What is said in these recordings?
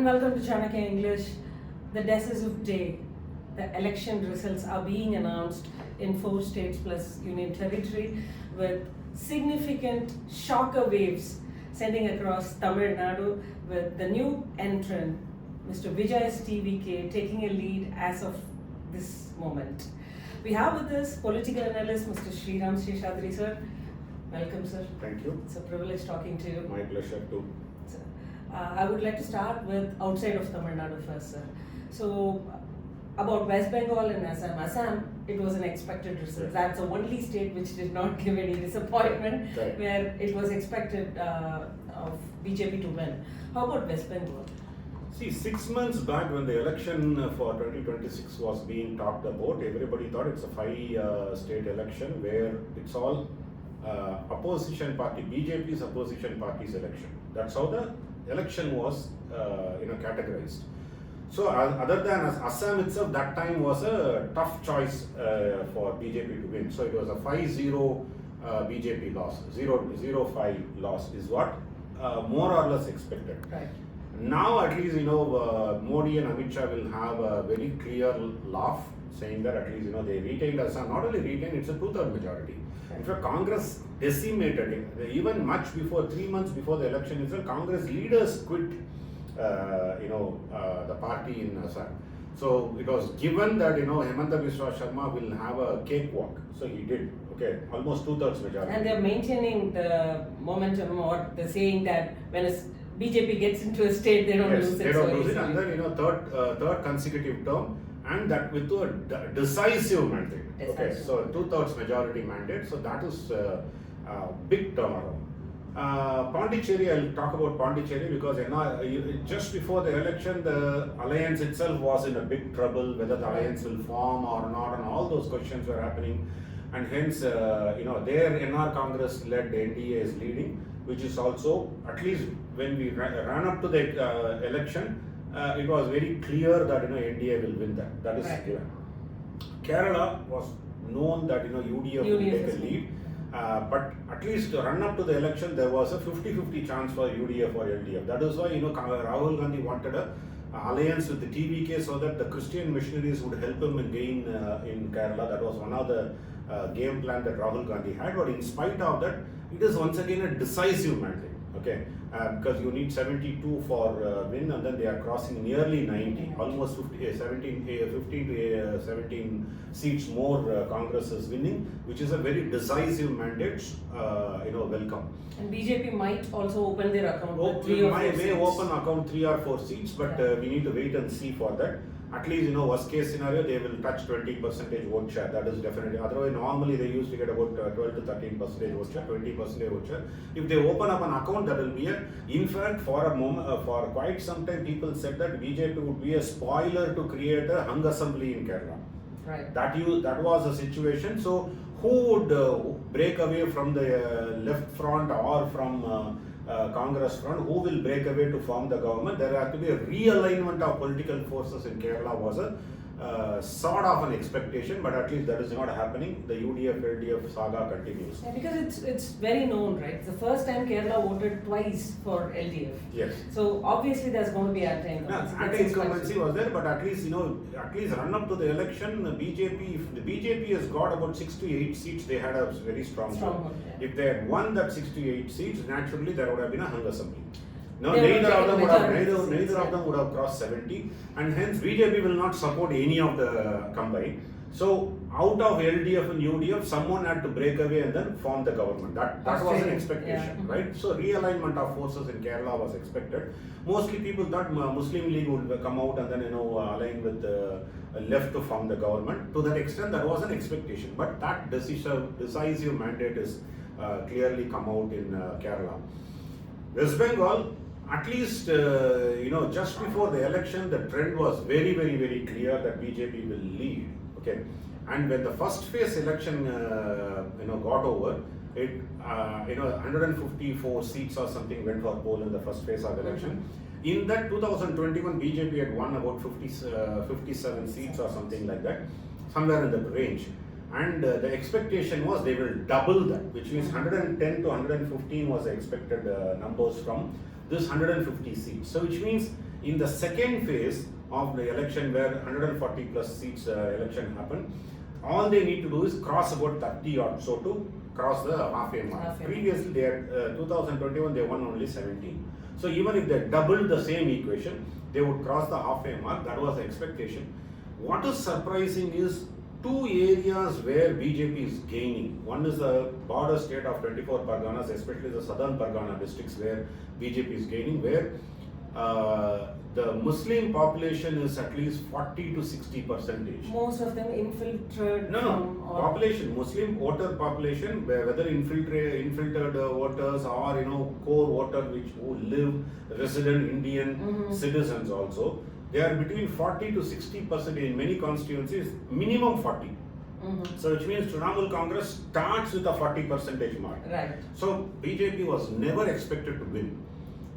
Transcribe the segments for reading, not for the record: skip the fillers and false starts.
welcome to Chanakya English. The decisive day, the election results are being announced in 4 states plus Union Territory with significant shocker waves sending across Tamil Nadu with the new entrant, Mr. Vijay's TVK, taking a lead as of this moment. We have with us political analyst Mr. Sriram Seshadri, sir. Welcome, sir. Thank you. It's a privilege talking to you. My pleasure too. I would like to start with outside of Tamil Nadu first, sir. So, about West Bengal and Assam. Assam, it was an expected result. Yes. That's the only state which did not give any disappointment, Correct. where it was expected of BJP to win. How about West Bengal? See, 6 months back when the election for 2026 was being talked about, everybody thought it's a 5-state election where it's all opposition party, BJP's opposition party's election. That's how the election was categorized. So other than Assam itself, that time was a tough choice for BJP to win. So it was a 5-0 BJP loss, 0-5 loss is what more or less expected. Right. Now at least Modi and Amit Shah will have a very clear laugh saying that at least they retained Assam. Not only retained, it's a 2/3 majority. In fact, Congress decimated it. Even much before, 3 months before the election itself, Congress leaders quit the party in Assam. So it was given that Hemanta Biswa Sharma will have a cakewalk. So he did. Okay, almost 2/3 majority. And they're maintaining the momentum, or the saying that when a BJP gets into a state, they don't lose it. They don't so lose it. easily. And then third consecutive term, and that with a decisive mandate. Okay, so 2/3 majority mandate. So that is a big turnaround. Pondicherry, I'll talk about Pondicherry because just before the election, the alliance itself was in a big trouble, whether the alliance will form or not, and all those questions were happening. And hence, their NR Congress led NDA is leading, which is also, at least when we ran up to the election, it was very clear that NDA will win that. That is given. Kerala was known that UDF will take a lead. But at least to run up to the election, there was a 50-50 chance for UDF or LDF. That is why Rahul Gandhi wanted a alliance with the TVK so that the Christian missionaries would help him gain in Kerala. That was one of the game plan that Rahul Gandhi had. But in spite of that, it is once again a decisive mandate. Okay, because you need 72 for win, and then they are crossing nearly 90, almost 15 to 17 seats more. Congress is winning, which is a very decisive mandate. Welcome. And BJP might also open their account with 3 or 4 seats. May open account 3 or 4 seats, but we need to wait and see for that. At least, worst case scenario, they will touch 20% vote share. That is definitely. Otherwise, normally they used to get about 12 to 13% vote share, 20% vote share. If they open up an account, that will be a. In fact, for a moment, for quite some time, people said that BJP would be a spoiler to create a hung assembly in Kerala. Right. That was the situation. So, who would break away from the left front or from Congress front, who will break away to form the government? There has to be a realignment of political forces in Kerala was a sort of an expectation, but at least that is not happening. The UDF-LDF saga continues. Yeah, because it's very known, right? It's the first time Kerala voted twice for LDF. Yes. So obviously there's going to be anti-incumbency. Anti-incumbency was there, but at least run up to the election, if the BJP has got about 6 to 8 seats, they had a very strong vote. Yeah. If they had won that 6 to 8 seats, naturally there would have been a hung assembly. No, neither of them would have crossed 70, and hence BJP will not support any of the combined. So out of LDF and UDF, someone had to break away and then form the government. That was an expectation, right? So realignment of forces in Kerala was expected. Mostly people thought Muslim League would come out and then align with the left to form the government. To that extent, that was an expectation. But that decisive mandate is clearly come out in Kerala. West Bengal. At least, just before the election, the trend was very, very, very clear that BJP will lead. Okay, and when the first phase election, got over, it, 154 seats or something went for poll in the first phase of election. In that 2021, BJP had won about 57 seats or something like that, somewhere in the range. And the expectation was they will double that, which means 110 to 115 was the expected numbers from this 150 seats. So which means In the second phase of the election, where 140 plus seats election happened, all they need to do is cross about 30 or so to cross the halfway mark. Previously, they had 2021 they won only 17. So even if they doubled the same equation, they would cross the halfway mark. That was the expectation. What is surprising is two areas where BJP is gaining. One is the border state of 24 Parganas, especially the southern Pargana districts where BJP is gaining, where the Muslim population is at least 40 to 60%. Most of them infiltrated. Population, Muslim voter population, whether infiltrated voters or core voters who live resident Indian citizens also. They are between 40 to 60% in many constituencies, minimum 40. So which means Trinamool Congress starts with a 40% mark. Right. So BJP was never expected to win.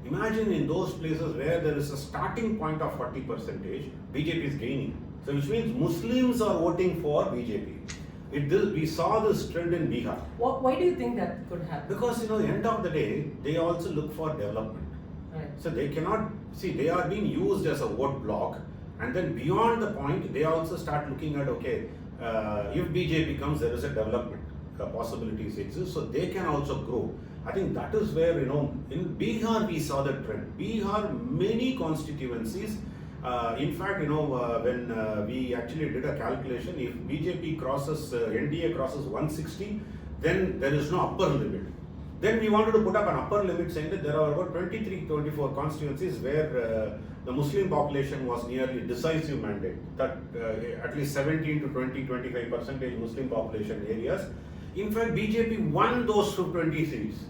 Imagine in those places where there is a starting point of 40%, BJP is gaining. So which means Muslims are voting for BJP. We saw this trend in Bihar. Why do you think that could happen? Because end of the day, they also look for development. Right. So they cannot see, they are being used as a vote block, and then beyond the point, they also start looking at if BJP comes, there is a development possibilities exist, so they can also grow. I think that is where in Bihar we saw the trend. Bihar, many constituencies. In fact, when we actually did a calculation, if BJP crosses, NDA crosses 160, then there is no upper limit. Then we wanted to put up an upper limit saying that there are about 23-24 constituencies where the Muslim population was nearly decisive mandate, that at least 17 to 20-25% Muslim population areas. In fact, BJP won those 20 seats,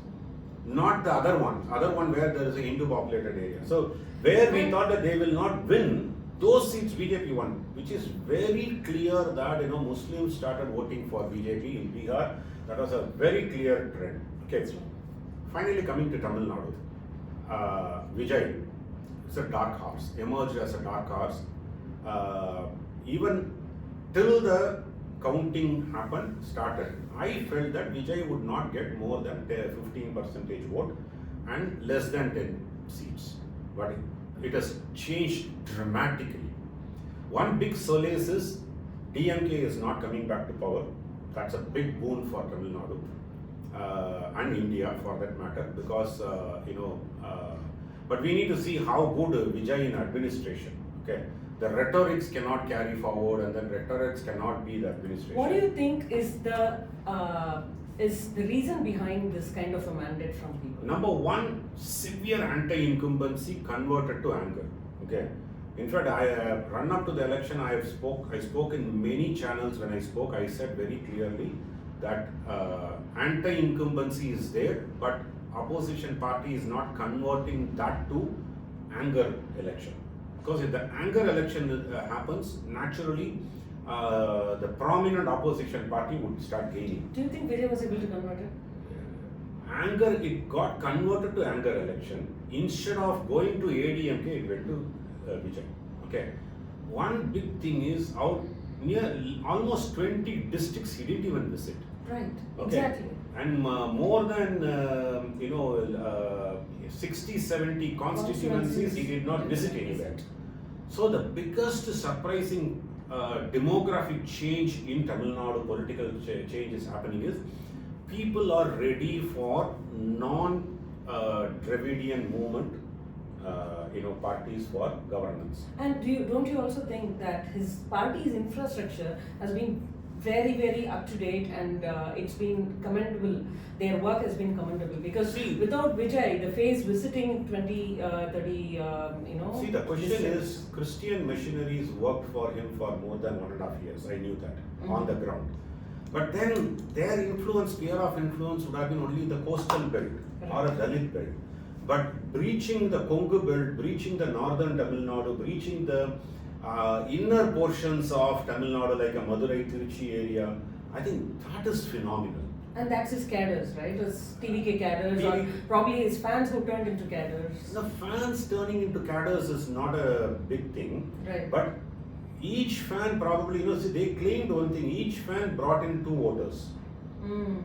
not the other one where there is a Hindu populated area. So where we thought that they will not win, those seats BJP won, which is very clear that Muslims started voting for BJP in Bihar. That was a very clear trend. Okay, finally coming to Tamil Nadu, Vijay, it's a dark horse, emerged as a dark horse. Even till the counting started, I felt that Vijay would not get more than 15% vote and less than 10 seats. But it has changed dramatically. One big solace is DMK is not coming back to power. That's a big boon for Tamil Nadu. And India for that matter, because but we need to see how good Vijay in administration. Okay, the rhetorics cannot carry forward, and then rhetorics cannot be the administration. What do you think is the reason behind this kind of a mandate from people? Number one, severe anti-incumbency converted to anger. Okay. In fact, I run up to the election. I spoke in many channels. When I spoke, I said very clearly that anti-incumbency is there, but opposition party is not converting that to anger election. Because if the anger election happens, naturally the prominent opposition party would start gaining. Do you think Vijay was able to convert it? Anger, it got converted to anger election. Instead of going to ADMK, it went to Vijay. Okay. One big thing is near almost 20 districts he didn't even visit. Right, okay. Exactly. And more than 60-70 constituencies he did not visit anywhere. So the biggest surprising demographic change in Tamil Nadu, political change is happening is people are ready for non-Dravidian movement parties for governance. And don't you also think that his party's infrastructure has been very, very up to date, and it's been commendable. Their work has been commendable, because without Vijay, the phase visiting 20, 30, See, the question is, Christian missionaries worked for him for more than 1.5 years. I knew that on the ground. But then their influence, sphere of influence would have been only the coastal belt or a Dalit belt. But breaching the Kongu belt, breaching the northern Tamil Nadu, breaching the inner portions of Tamil Nadu like a Madurai, Tiruchi area, I think that is phenomenal. And that's his cadres, right? His TVK cadres, or probably his fans who turned into cadres. The fans turning into cadres is not a big thing. Right. But each fan probably, they claimed one thing, each fan brought in 2 voters.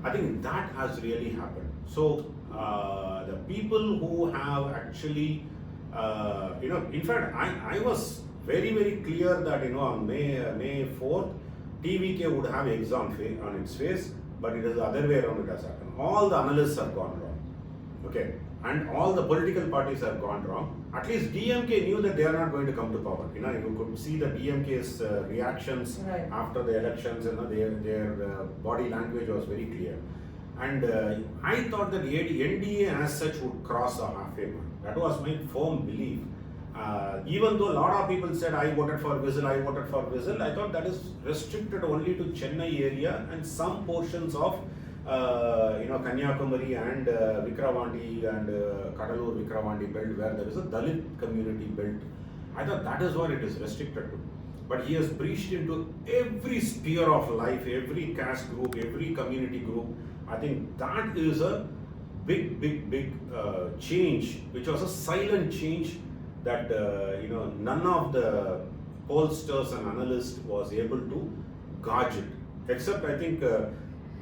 I think that has really happened. So, the people who have actually In fact, I was very, very clear that, on May 4th, TVK would have eggs on its face, but it is the other way around it has happened. All the analysts have gone wrong. Okay. And all the political parties have gone wrong. At least DMK knew that they are not going to come to power. You could see the DMK's reactions right. after the elections. Their body language was very clear. And I thought that NDA as such would cross the halfway mark. That was my firm belief. Even though a lot of people said I voted for Whistle, I thought that is restricted only to Chennai area and some portions of Kanyakumari and Vikravandi and Kadalur Vikravandi belt where there is a Dalit community belt. I thought that is what it is restricted to. But he has breached into every sphere of life, every caste group, every community group. I think that is a big change, which was a silent change that none of the pollsters and analysts was able to gauge it, except I think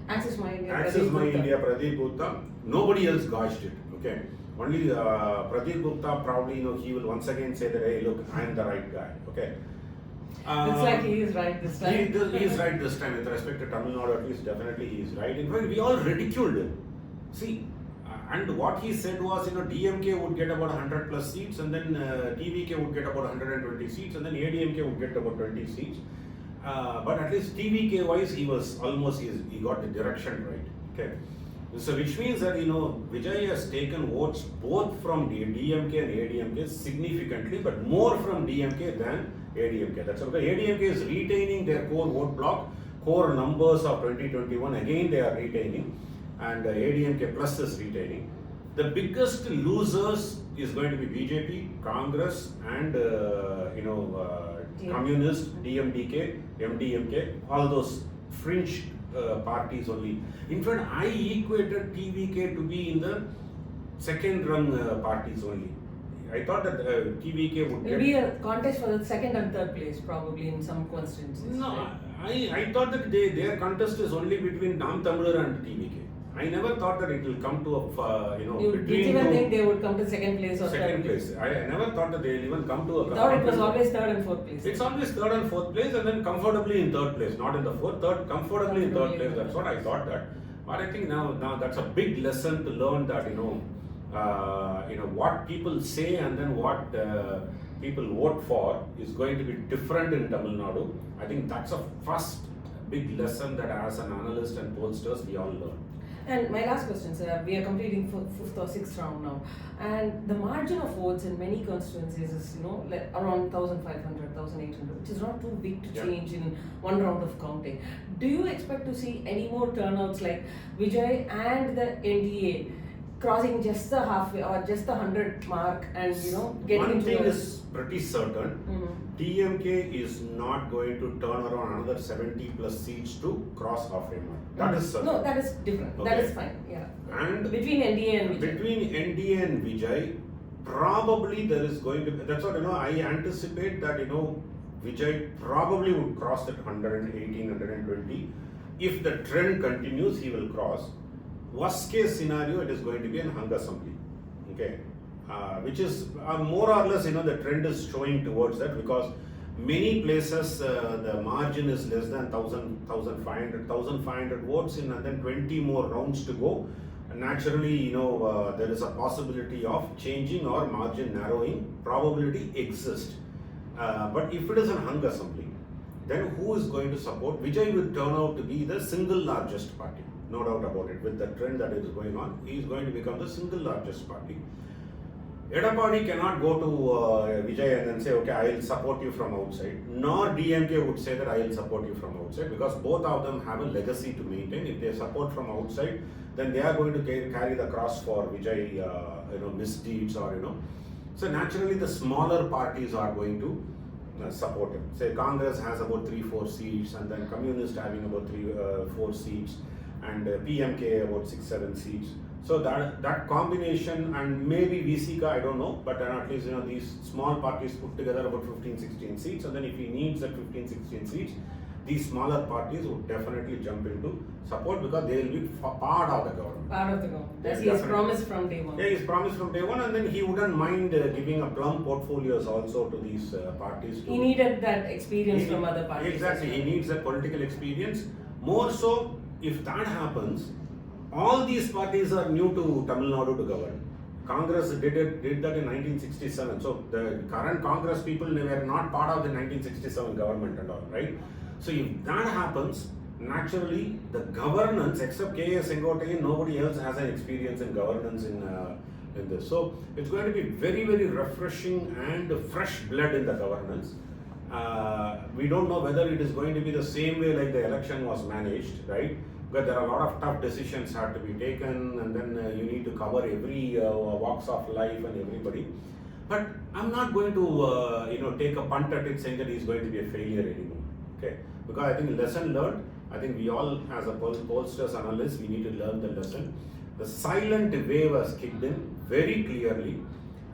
Access My India, Pradeep Gupta. Nobody else gauged it. Okay, only Pradeep Gupta probably he will once again say that, hey, look, I am the right guy. Okay. Looks like he is right this time. He is right this time with respect to Tamil Nadu. At least definitely he is right. In fact, we all ridiculed him. See, and what he said was, DMK would get about 100 plus seats, and then TVK would get about 120 seats, and then ADMK would get about 20 seats. But at least TVK wise, he got the direction right. Okay, so which means that Vijay has taken votes both from DMK and ADMK significantly, but more from DMK than ADMK. That's okay. ADMK is retaining their core vote block, core numbers of 2021. Again, they are retaining, and ADMK plus is retaining. The biggest losers is going to be BJP, Congress, and Communist, DMDK, MDMK, all those fringe parties only. In fact, I equated TVK to be in the second rung parties only. I thought that TVK would get... Maybe a contest for the second and third place probably in some constituencies. No, right? I thought that their contest is only between Nam Tamilur and TVK. I never thought that it will come to a, You didn't even think they would come to second place or third place? I never thought that they will even come to a... You thought it was always third and fourth place? It's always third and fourth place, and then comfortably in third place, not in the fourth, comfortably in third place. That's what I thought that. But I think now that's a big lesson to learn that, what people say and then what people vote for is going to be different in Tamil Nadu. I think that's a first big lesson that as an analyst and pollsters we all learn. And my last question, sir, we are completing fifth or sixth round now, and the margin of votes in many constituencies is, like around 1,500, 1,800, which is not too big to change in one round of counting. Do you expect to see any more turnouts like Vijay and the NDA crossing just the halfway or just the 100 mark and, getting one into thing is pretty certain. DMK is not going to turn around another 70 plus seats to cross halfway mark. That is certain. No, that is different. Okay. That is fine. Yeah. And between NDA and Vijay. Between NDA and Vijay, probably there is going to be, that's what I anticipate that Vijay probably would cross that 118, 120. If the trend continues, he will cross. Worst case scenario, it is going to be an hung assembly. Okay. Which is more or less, the trend is showing towards that, because many places the margin is less than 1,000, 1,500 votes in, and then 20 more rounds to go. And naturally, there is a possibility of changing or margin narrowing probability exists. But if it is a hung assembly, then who is going to support? Vijay will turn out to be the single largest party. No doubt about it. With the trend that is going on, he is going to become the single largest party. Edapadi cannot go to Vijay and then say, okay, I will support you from outside. Nor DMK would say that I will support you from outside, because both of them have a legacy to maintain. If they support from outside, then they are going to carry the cross for Vijay, misdeeds or, So naturally, the smaller parties are going to support him. Say Congress has about 3-4 seats, and then Communist having about 3-4 seats, and PMK about 6-7 seats. So that combination, and maybe VCK, I don't know, but at least these small parties put together about 15-16 seats, and then if he needs that 15-16 seats, these smaller parties would definitely jump into support because they will be part of the government. Part of the government. As Yeah, he has definitely. promised from day one. Yeah, he's promised from day one, and then he wouldn't mind giving a plum portfolios also to these parties. He needed that experience from other parties. Exactly, as well. he needs that political experience. More so, if that happens, all these parties are new to Tamil Nadu to govern. Congress did that in 1967. So the current Congress people were not part of the 1967 government and all, right? So if that happens, naturally the governance, except K.S. Sengotai, nobody else has an experience in governance in this. So it's going to be very, very refreshing and fresh blood in the governance. We don't know whether it is going to be the same way like the election was managed, right? Because there are a lot of tough decisions have to be taken, and then you need to cover every walks of life and everybody. But I'm not going to take a punt at it saying that he's going to be a failure anymore. Okay, because I think lesson learned. I think we all, as a pollsters, analysts, we need to learn the lesson. The silent wave has kicked in very clearly,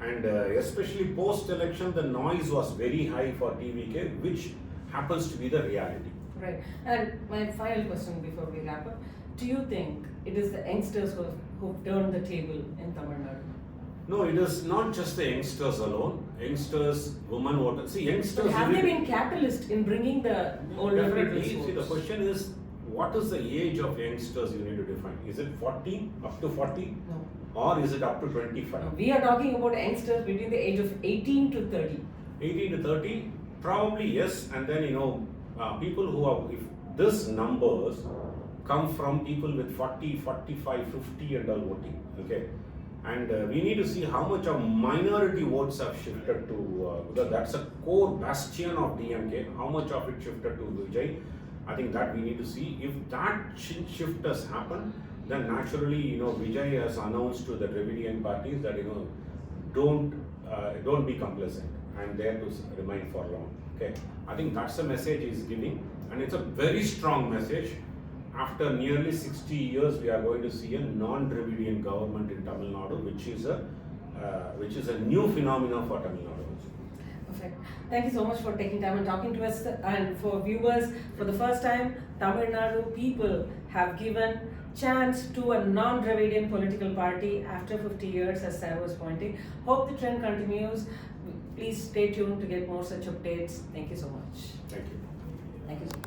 and especially post-election, the noise was very high for TVK, which happens to be the reality. Right. And my final question before we wrap up: do you think it is the youngsters who've turned the table in Tamil Nadu? No, it is not just the youngsters alone. Youngsters, women voters. See, youngsters. But have they been catalyst in bringing the older Definitely. people's See, the votes? question is, what is the age of youngsters you need to define? Is it 40, up to 40? No. Or is it up to 25? No, we are talking about youngsters between the age of 18 to 30. 18 to 30? Probably yes. And then, people who are, if this numbers come from people with 40, 45, 50 and all voting, okay? And we need to see how much of minority votes have shifted to, because that's a core bastion of DMK, how much of it shifted to Vijay. I think that we need to see. If that shift has happened, then naturally, Vijay has announced to the Dravidian parties that, don't be complacent. I'm there to remain for long. Okay, I think that's the message he's giving, and it's a very strong message. After nearly 60 years, we are going to see a non-Dravidian government in Tamil Nadu, which is a new phenomenon for Tamil Nadu. Perfect. Thank you so much for taking time and talking to us. And for viewers, for the first time, Tamil Nadu people have given chance to a non-Dravidian political party after 50 years, as Sarah was pointing. Hope the trend continues. Please stay tuned to get more such updates. Thank you so much. Thank you. Thank you so much.